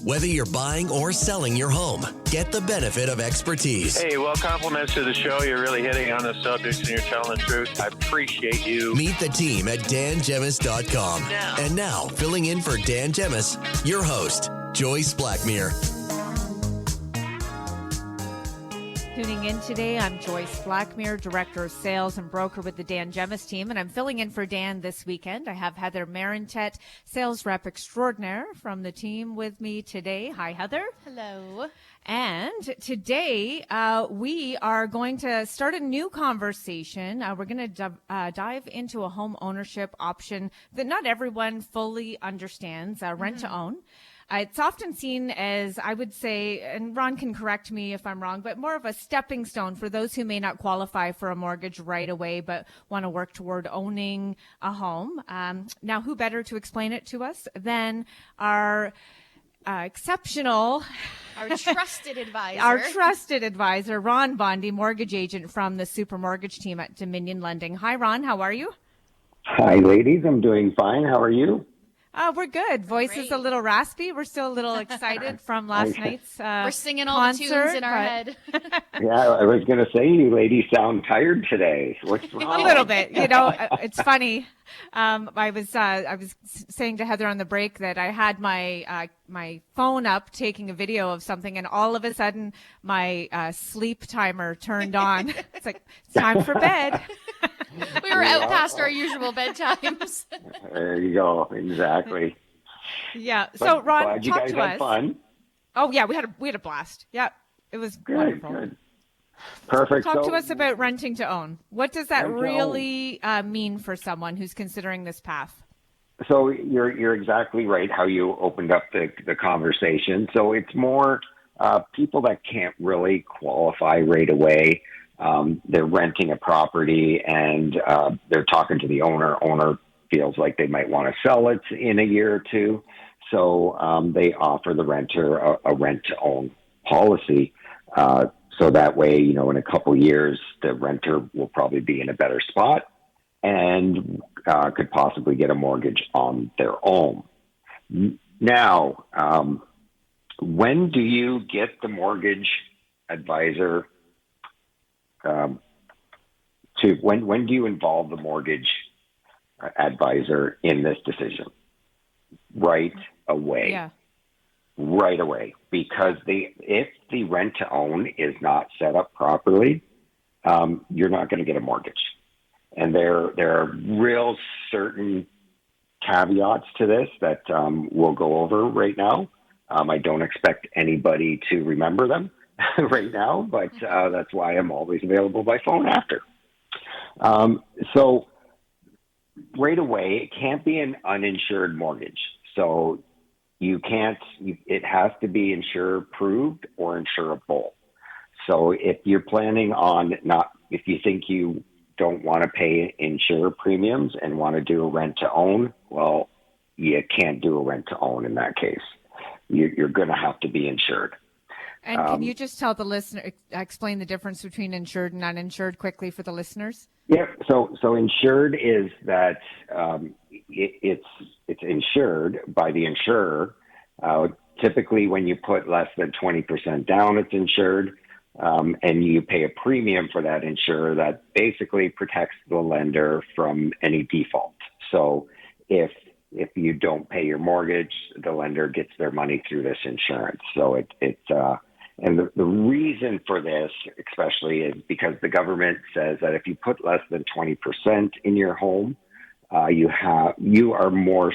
Whether you're buying or selling your home, get the benefit of expertise. Hey, well, compliments to the show. You're really hitting on the subjects and you're telling the truth. I appreciate you. Meet the team at dangemus.com. And now, filling in for Dan Gemus, your host, Joyce Blackmere. Tuning in today, I'm Joyce Blackmere, Director of Sales and Broker with the Dan Gemus team, and I'm filling in for Dan this weekend. I have Heather Marintet, Sales Rep Extraordinaire from the team with me today. Hi, Heather. Hello. And today we are going to start a new conversation. We're going to dive into a home ownership option that not everyone fully understands, rent to own. It's often seen as, I would say, and Ron can correct me if I'm wrong, but more of a stepping stone for those who may not qualify for a mortgage right away, but want to work toward owning a home. Now, who better to explain it to us than our exceptional, our trusted advisor, Ron Bondy, mortgage agent from the Super Mortgage team at Dominion Lending. Hi, Ron. How are you? Hi, ladies. I'm doing fine. How are you? We're good. Voice is a little raspy. We're still a little excited from last night's we're singing all concert, the tunes in our head. Yeah, I was going to say, you ladies sound tired today. What's wrong? A little bit. You know, it's funny. I was saying to Heather on the break that I had my phone up taking a video of something, and all of a sudden my sleep timer turned on. It's like, it's time for bed. We were out past our usual bedtimes. There you go. Exactly. Yeah. So, Ron, glad you talk guys to had us. Fun. Oh yeah, we had a blast. Yeah, it was wonderful. Good. Perfect. Talk to us about renting to own. What does that really mean for someone who's considering this path? So you're exactly right how you opened up the conversation. So it's more people that can't really qualify right away. They're renting a property and they're talking to the owner. Owner feels like they might want to sell it in a year or two. So they offer the renter a rent-to-own policy. So that way, you know, in a couple years, the renter will probably be in a better spot and could possibly get a mortgage on their own. Now, when do you get the mortgage advisor when do you involve the mortgage advisor in this decision? Right away. Yeah. Right away, because if the rent to own is not set up properly, you're not going to get a mortgage. And there are real certain caveats to this that we'll go over right now. I don't expect anybody to remember them right now, but that's why I'm always available by phone after. So right away, it can't be an uninsured mortgage. So it has to be insurer approved or insurable. So if you're planning on if you think you don't want to pay insurer premiums and want to do a rent to own, well, you can't do a rent to own in that case. You're going to have to be insured. And can you just tell the listener, explain the difference between insured and uninsured quickly for the listeners? Yeah. So insured is that it's insured by the insurer. Typically, when you put less than 20% down, it's insured, and you pay a premium for that insurer that basically protects the lender from any default. So if you don't pay your mortgage, the lender gets their money through this insurance. So and the reason for this, especially, is because the government says that if you put less than 20% in your home, you are more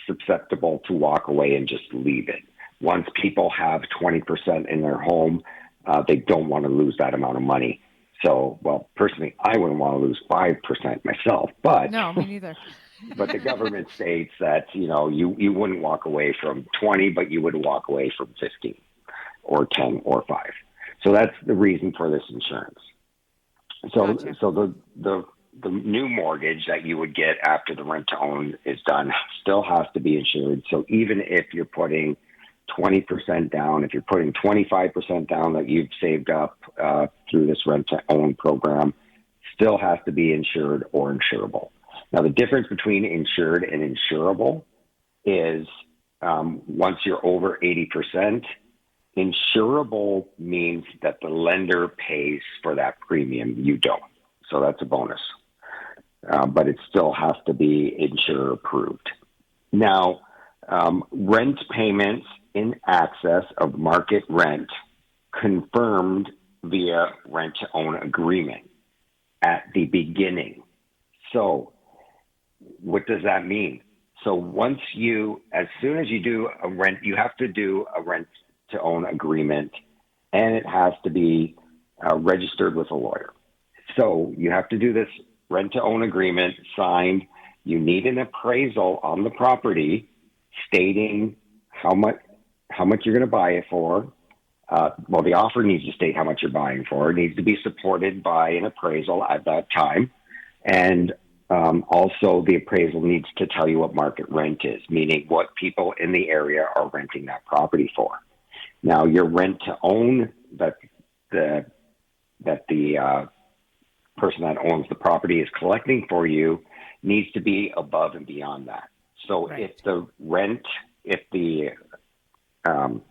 susceptible to walk away and just leave it. Once people have 20% in their home, they don't want to lose that amount of money. So, well, personally, I wouldn't want to lose 5% myself, but no, me neither. But the government states that, you know, you wouldn't walk away from 20, but you would walk away from 15 or 10 or 5. So that's the reason for this insurance. So, Gotcha. So the new mortgage that you would get after the rent to own is done still has to be insured. So even if you're putting 20% down, if you're putting 25% down that you've saved up through this rent to own program, still has to be insured or insurable. Now, the difference between insured and insurable is once you're over 80%, insurable means that the lender pays for that premium. You don't. So that's a bonus. But it still has to be insurer approved. Now, rent payments in excess of market rent confirmed via rent-to-own agreement at the beginning. So what does that mean? So as soon as you do a rent, you have to do a rent-to-own agreement, and it has to be registered with a lawyer. So you have to do this rent-to-own agreement signed. You need an appraisal on the property stating how much you're going to buy it for. The offer needs to state how much you're buying for. It needs to be supported by an appraisal at that time. And also the appraisal needs to tell you what market rent is, meaning what people in the area are renting that property for. Now, your rent-to-own that the person that owns the property is collecting for you needs to be above and beyond that. So right. if the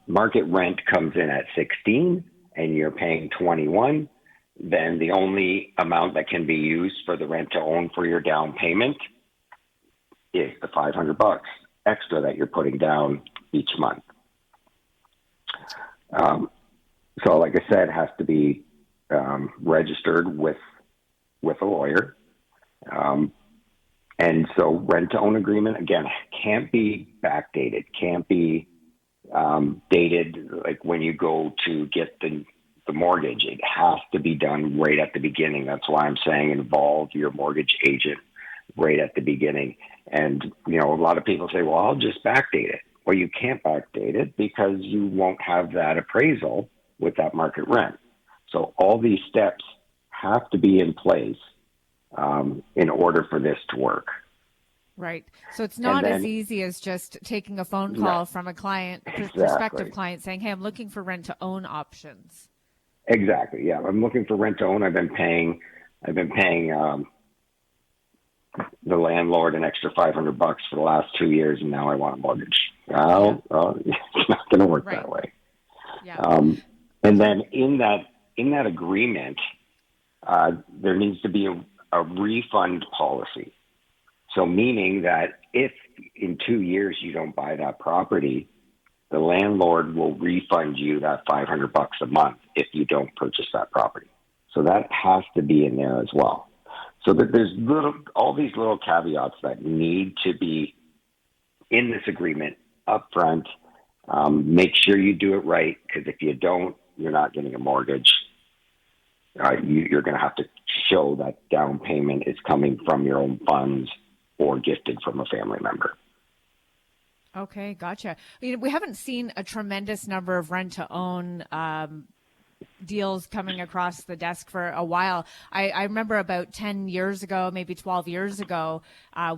market rent comes in at 16 and you're paying 21, then the only amount that can be used for the rent to own for your down payment is the $500 extra that you're putting down each month. So like I said, it has to be registered with a lawyer. And so rent-to-own agreement, again, can't be backdated, can't be dated like when you go to get the mortgage. It has to be done right at the beginning. That's why I'm saying involve your mortgage agent right at the beginning. And, a lot of people say, well, I'll just backdate it. Well, you can't backdate it because you won't have that appraisal with that market rent. So all these steps have to be in place in order for this to work. Right. So it's not as easy as just taking a phone call from a client, prospective client saying, hey, I'm looking for rent to own options. Exactly. Yeah. I'm looking for rent to own. I've been paying the landlord an extra $500 for the last 2 years, and now I want a mortgage. Well, it's not going to work that way. Yeah. And then in that agreement, there needs to be a refund policy. So meaning that if in 2 years you don't buy that property, the landlord will refund you that $500 a month if you don't purchase that property. So that has to be in there as well. So that there's all these little caveats that need to be in this agreement up front. Make sure you do it right, because if you don't, you're not getting a mortgage. You're going to have to show that down payment is coming from your own funds or gifted from a family member. Okay, gotcha. We haven't seen a tremendous number of rent-to-own deals coming across the desk for a while. I remember about 10 years ago, maybe 12 years ago,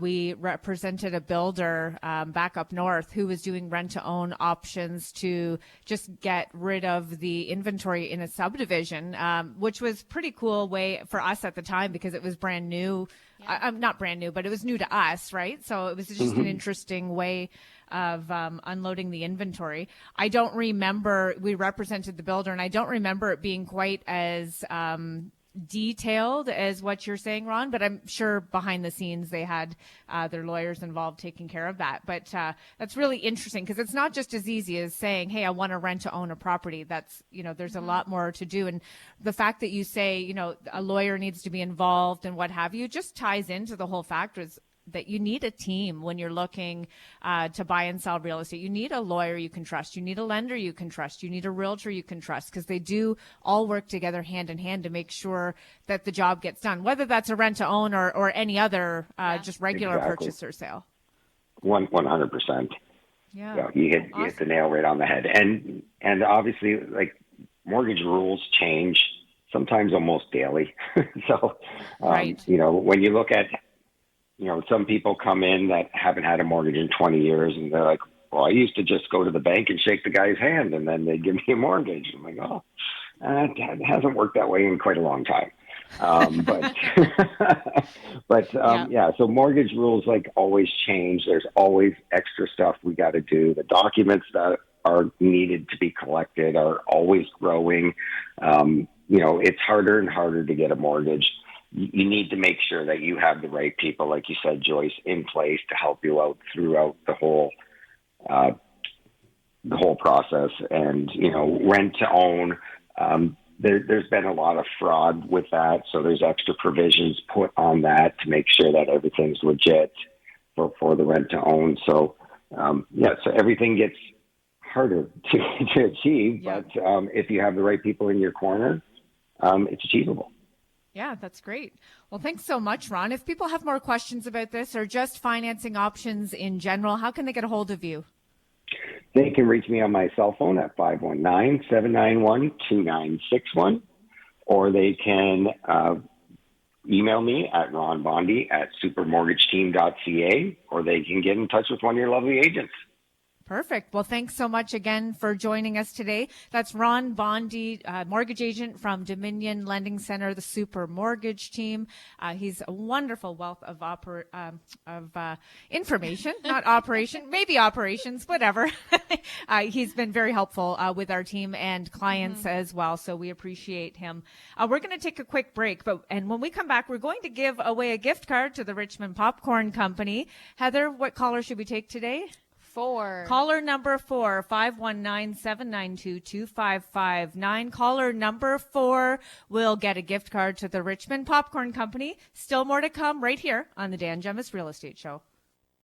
we represented a builder back up north who was doing rent-to-own options to just get rid of the inventory in a subdivision, which was pretty cool way for us at the time because it was brand new. Not brand new, but it was new to us, right? So it was just an interesting way of unloading the inventory. I don't remember, we represented the builder, and I don't remember it being quite as detailed as what you're saying, Ron, but I'm sure behind the scenes they had their lawyers involved taking care of that. But that's really interesting because it's not just as easy as saying, hey, I want to rent to own a property. That's, there's a lot more to do. And the fact that you say, a lawyer needs to be involved and what have you, just ties into the whole factors that you need a team when you're looking to buy and sell real estate. You need a lawyer you can trust. You need a lender you can trust. You need a realtor you can trust, because they do all work together hand in hand to make sure that the job gets done, whether that's a rent to own or any other just regular purchase or sale. 100%. Yeah. You hit the nail right on the head. And obviously, like, mortgage rules change sometimes almost daily. So, right. when you look at, some people come in that haven't had a mortgage in 20 years, and they're like, well, I used to just go to the bank and shake the guy's hand, and then they'd give me a mortgage. I'm like, it hasn't worked that way in quite a long time. But so mortgage rules like always change. There's always extra stuff we got to do. The documents that are needed to be collected are always growing. It's harder and harder to get a mortgage. You need to make sure that you have the right people, like you said, Joyce, in place to help you out throughout the whole process. And, rent to own, there's been a lot of fraud with that. So there's extra provisions put on that to make sure that everything's legit for the rent to own. So, so everything gets harder to achieve. Yeah. But if you have the right people in your corner, it's achievable. Yeah, that's great. Well, thanks so much, Ron. If people have more questions about this or just financing options in general, how can they get a hold of you? They can reach me on my cell phone at 519-791-2961, or they can email me at ronbondy@supermortgageteam.ca, or they can get in touch with one of your lovely agents. Perfect. Well, thanks so much again for joining us today. That's Ron Bondy, mortgage agent from Dominion Lending Center, the Super Mortgage Team. He's a wonderful wealth of information, not operation, maybe operations, whatever. He's been very helpful with our team and clients as well, so we appreciate him. We're going to take a quick break, and when we come back, we're going to give away a gift card to the Richmond Popcorn Company. Heather, what caller should we take today? 4. Caller number 4, 519-792-2559. Caller number 4 will get a gift card to the Richmond Popcorn Company. Still more to come right here on the Dan Gemus Real Estate Show.